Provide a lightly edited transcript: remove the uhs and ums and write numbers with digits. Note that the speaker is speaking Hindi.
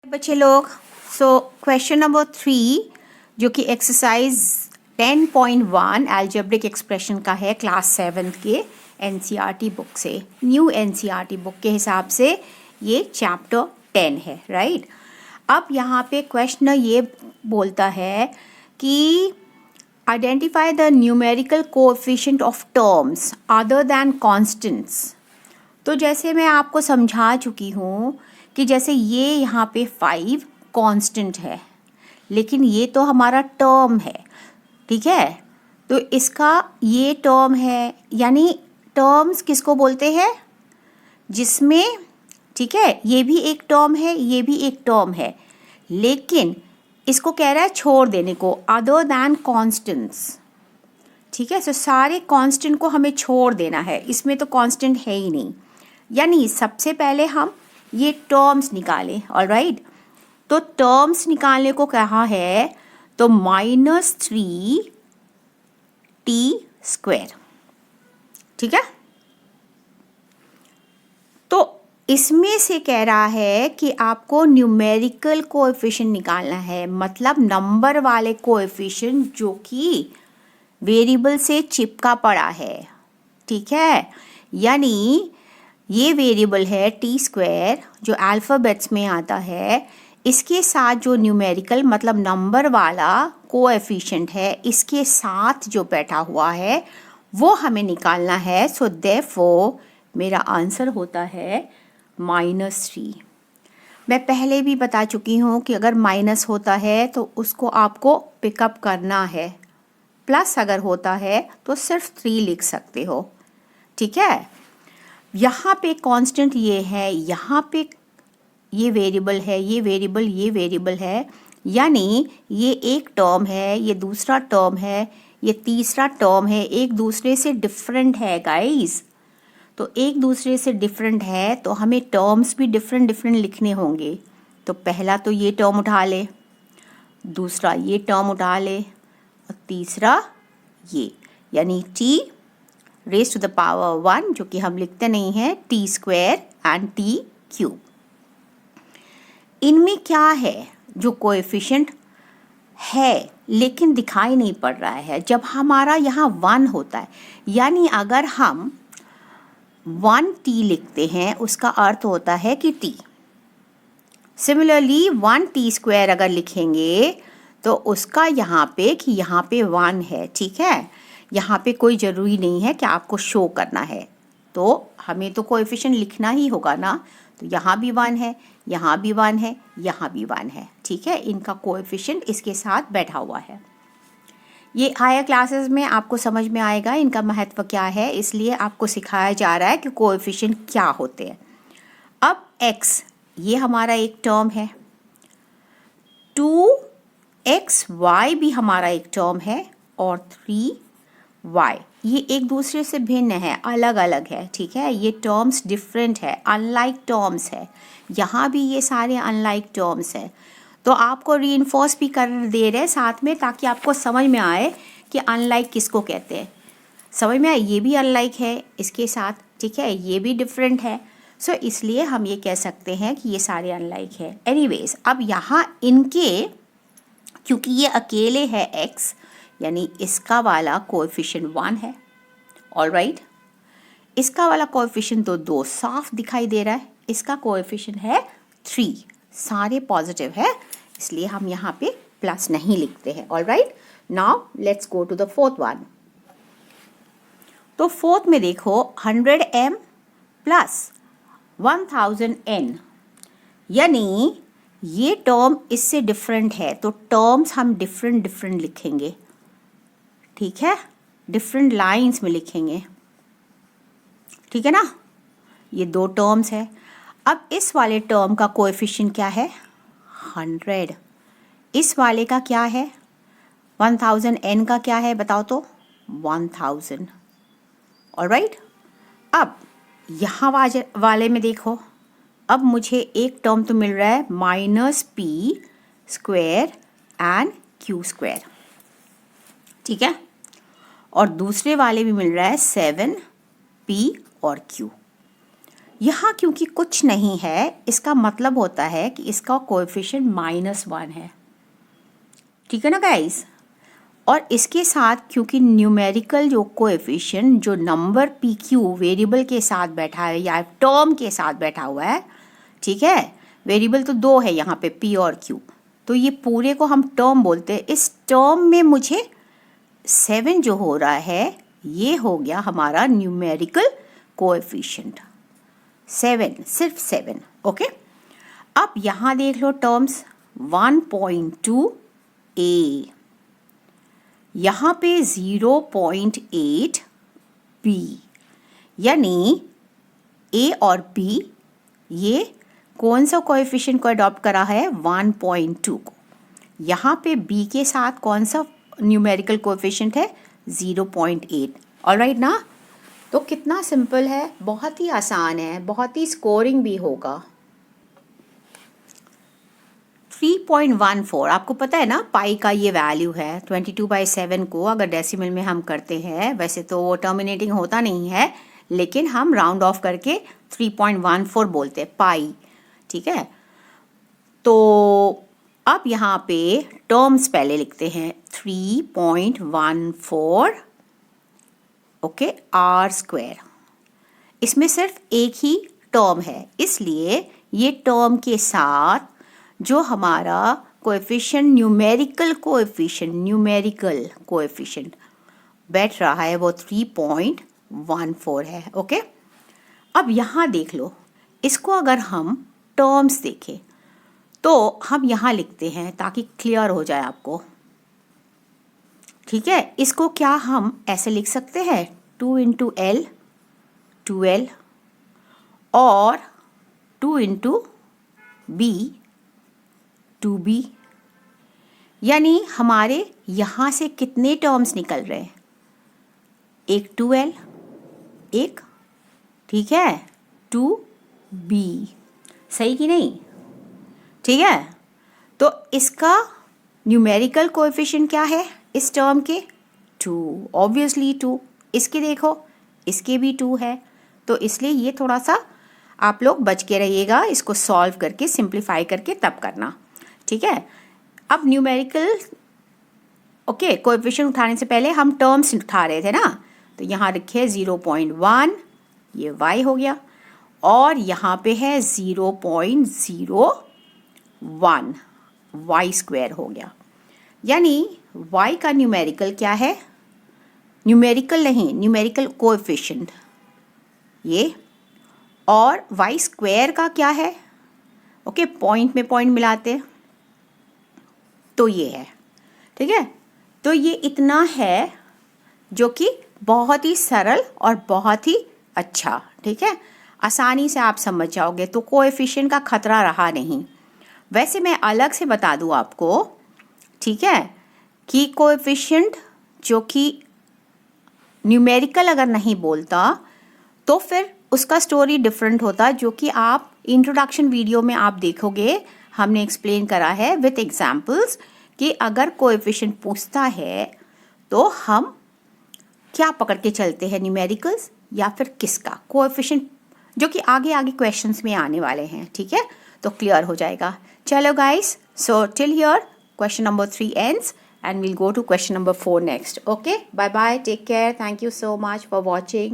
बच्चे लोग, सो क्वेश्चन नंबर 3 जो कि एक्सरसाइज 10.1 एल्जेब्रिक एक्सप्रेशन का है क्लास 7 के एनसीईआरटी बुक से, न्यू एनसीईआरटी बुक के हिसाब से ये चैप्टर 10 है, राइट। अब यहाँ पे क्वेश्चन ये बोलता है कि identify the numerical coefficient of terms other than constants. तो जैसे मैं आपको समझा चुकी हूँ कि जैसे ये यहाँ पे 5 कांस्टेंट है, लेकिन ये तो हमारा टर्म है, ठीक है। तो इसका ये टर्म है, यानी टर्म्स किसको बोलते हैं, जिसमें, ठीक है, ये भी एक टर्म है, ये भी एक टर्म है, लेकिन इसको कह रहा है छोड़ देने को, अदर दैन कांस्टेंट्स, ठीक है। सो सारे कांस्टेंट को हमें छोड़ देना है, इसमें तो कांस्टेंट है ही नहीं, यानी सबसे पहले हम ये टर्म्स निकालें, ऑलराइट। तो टर्म्स निकालने को कहा है तो -3t², ठीक है। तो इसमें से कह रहा है कि आपको न्यूमेरिकल कोएफिशिएंट निकालना है, मतलब नंबर वाले कोएफिशिएंट जो कि वेरिएबल से चिपका पड़ा है, ठीक है। यानी ये वेरिएबल है t² जो अल्फ़ाबेट्स में आता है, इसके साथ जो न्यूमेरिकल मतलब नंबर वाला कोएफिशिएंट है, इसके साथ जो बैठा हुआ है वो हमें निकालना है। सो देयरफॉर मेरा आंसर होता है -3। मैं पहले भी बता चुकी हूँ कि अगर माइनस होता है तो उसको आपको पिकअप करना है, प्लस अगर होता है तो सिर्फ 3 लिख सकते हो, ठीक है। यहाँ पे कांस्टेंट ये है, यहाँ पे ये वेरिएबल है, ये वेरिएबल है, यानी ये एक टर्म है, ये दूसरा टर्म है, ये तीसरा टर्म है, एक दूसरे से डिफरेंट है गाइस। तो एक दूसरे से डिफरेंट है तो हमें टर्म्स भी डिफरेंट लिखने होंगे। तो पहला तो ये टर्म उठा ले, दूसरा ये टर्म उठा ले, और तीसरा ये, यानी t⁻⁴ जो कि हम लिखते नहीं हैं, t² एंड t³। इनमें क्या है, जो कोएफिशिएंट है लेकिन दिखाई नहीं पड़ रहा है, जब हमारा यहाँ 1 होता है, यानी अगर हम 1t लिखते हैं उसका अर्थ होता है कि t। सिमिलरली 1t² अगर लिखेंगे तो उसका यहाँ पे कि यहाँ पे 1 है, ठीक है। यहाँ पे कोई ज़रूरी नहीं है कि आपको शो करना है, तो हमें तो कोएफिशिएंट लिखना ही होगा ना। तो यहाँ भी 1 है, यहाँ भी 1 है, यहाँ भी 1 है, ठीक है। इनका कोएफिशिएंट इसके साथ बैठा हुआ है। ये हायर क्लासेस में आपको समझ में आएगा इनका महत्व क्या है, इसलिए आपको सिखाया जा रहा है कि कोएफिशिएंट क्या होते हैं। अब x ये हमारा एक टर्म है, 2xy भी हमारा एक टर्म है, और 3y ये एक दूसरे से भिन्न है, अलग अलग है, ठीक है। ये टर्म्स डिफरेंट है, अनलाइक टर्म्स है, यहाँ भी ये सारे अनलाइक टर्म्स है। तो आपको रीइंफोर्स भी कर दे रहे हैं साथ में, ताकि आपको समझ में आए कि अनलाइक किसको कहते हैं। समझ में आए, ये भी अनलाइक है इसके साथ, ठीक है, ये भी डिफरेंट है। सो इसलिए हम ये कह सकते हैं कि ये सारे अनलाइक है। एनीवेज, अब यहाँ इनके, क्योंकि ये अकेले है x, यानी इसका वाला कोएफिशिएंट 1 है, ऑलराइट। इसका वाला कोएफिशिएंट तो 2 साफ दिखाई दे रहा है, इसका कोएफिशिएंट है 3, सारे पॉजिटिव है, इसलिए हम यहाँ पे प्लस नहीं लिखते हैं, alright. Now let's go to the fourth one. तो फोर्थ में देखो 100m प्लस 1000n, यानी ये टर्म इससे डिफरेंट है, तो टर्म्स हम डिफरेंट लिखेंगे, ठीक है, डिफरेंट लाइंस में लिखेंगे, ठीक है ना। ये 2 टर्म्स है। अब इस वाले टर्म का कोएफिशिएंट क्या है, 100। इस वाले का क्या है, 1000n का क्या है बताओ तो, 1000, ऑलराइट। अब यहाँ वाले में देखो, अब मुझे एक टर्म तो मिल रहा है -p² एंड q², ठीक है, और दूसरे वाले भी मिल रहा है 7p और q। यहाँ क्योंकि कुछ नहीं है, इसका मतलब होता है कि इसका कोएफिशिएंट -1 है, ठीक है ना गाइस। और इसके साथ क्योंकि न्यूमेरिकल जो कोएफिशिएंट जो नंबर पी क्यू वेरिएबल के साथ बैठा है या टर्म के साथ बैठा हुआ है, ठीक है, वेरिएबल तो दो है यहाँ पे पी और क्यू, तो ये पूरे को हम टर्म बोलते हैं। इस टर्म में मुझे 7 जो हो रहा है ये हो गया हमारा न्यूमेरिकल कोएफिशिएंट 7, सिर्फ 7। ओके, अब यहाँ देख लो टर्म्स 1.2a, यहाँ पे 0.8 b, यानी a और b ये कौन सा कोएफिशिएंट को अडॉप्ट करा है, 1.2 को। यहाँ पे b के साथ कौन सा न्यूमेरिकल कोएफिशिएंट है, 0.8। ऑलराइट ना, तो कितना सिंपल है, बहुत ही आसान है, बहुत ही स्कोरिंग भी होगा। 3.14 आपको पता है ना, पाई का ये वैल्यू है। 22/7 को अगर डेसिमल में हम करते हैं, वैसे तो वो टर्मिनेटिंग होता नहीं है, लेकिन हम राउंड ऑफ करके 3.14 बोलते हैं पाई, ठीक है। तो अब यहाँ पे टर्म्स पहले लिखते हैं, 3.14 ओके आर स्क्वायर। इसमें सिर्फ एक ही टर्म है, इसलिए ये टर्म के साथ जो हमारा कोएफिशिएंट न्यूमेरिकल कोएफिशिएंट बैठ रहा है वो 3.14 है। ओके, अब यहाँ देख लो, इसको अगर हम टर्म्स देखें तो हम यहाँ लिखते हैं ताकि क्लियर हो जाए आपको, ठीक है। इसको क्या हम ऐसे लिख सकते हैं, 2 × L 2L और 2 × B 2B, यानी हमारे यहाँ से कितने टर्म्स निकल रहे हैं, एक 2L, एक, ठीक है, 2B, सही कि नहीं, ठीक है। तो इसका न्यूमेरिकल कोएफिशिएंट क्या है इस टर्म के, 2, ऑब्वियसली 2। इसके देखो, इसके भी 2 है, तो इसलिए ये थोड़ा सा आप लोग बच के रहिएगा, इसको सॉल्व करके सिंप्लीफाई करके तब करना, ठीक है। अब न्यूमेरिकल ओके कोएफिशिएंट उठाने से पहले हम टर्म्स उठा रहे थे ना, तो यहाँ रखे 0.1, ये y हो गया, और यहाँ पे है 0.01 y स्क्वायर हो गया, यानी y का न्यूमेरिकल क्या है, न्यूमेरिकल नहीं, न्यूमेरिकल कोएफिशिएंट ये, और y स्क्वायर का क्या है, ओके पॉइंट में पॉइंट मिलाते हैं तो ये है, ठीक है। तो ये इतना है जो कि बहुत ही सरल और बहुत ही अच्छा, ठीक है, आसानी से आप समझ जाओगे, तो कोएफिशिएंट का खतरा रहा नहीं। वैसे मैं अलग से बता दूं आपको, ठीक है, कि कोएफिशिएंट जो कि न्यूमेरिकल अगर नहीं बोलता तो फिर उसका स्टोरी डिफरेंट होता, जो कि आप इंट्रोडक्शन वीडियो में आप देखोगे, हमने एक्सप्लेन करा है विथ एग्जाम्पल्स कि अगर कोएफिशिएंट पूछता है तो हम क्या पकड़ के चलते हैं, न्यूमेरिकल्स या फिर किसका कोएफिशिएंट, जो कि आगे आगे क्वेश्चंस में आने वाले हैं, ठीक है, तो क्लियर हो जाएगा। चलो guys, so till here question number 3 ends and we'll go to question number 4 next. Okay, bye bye, take care, thank you so much for watching.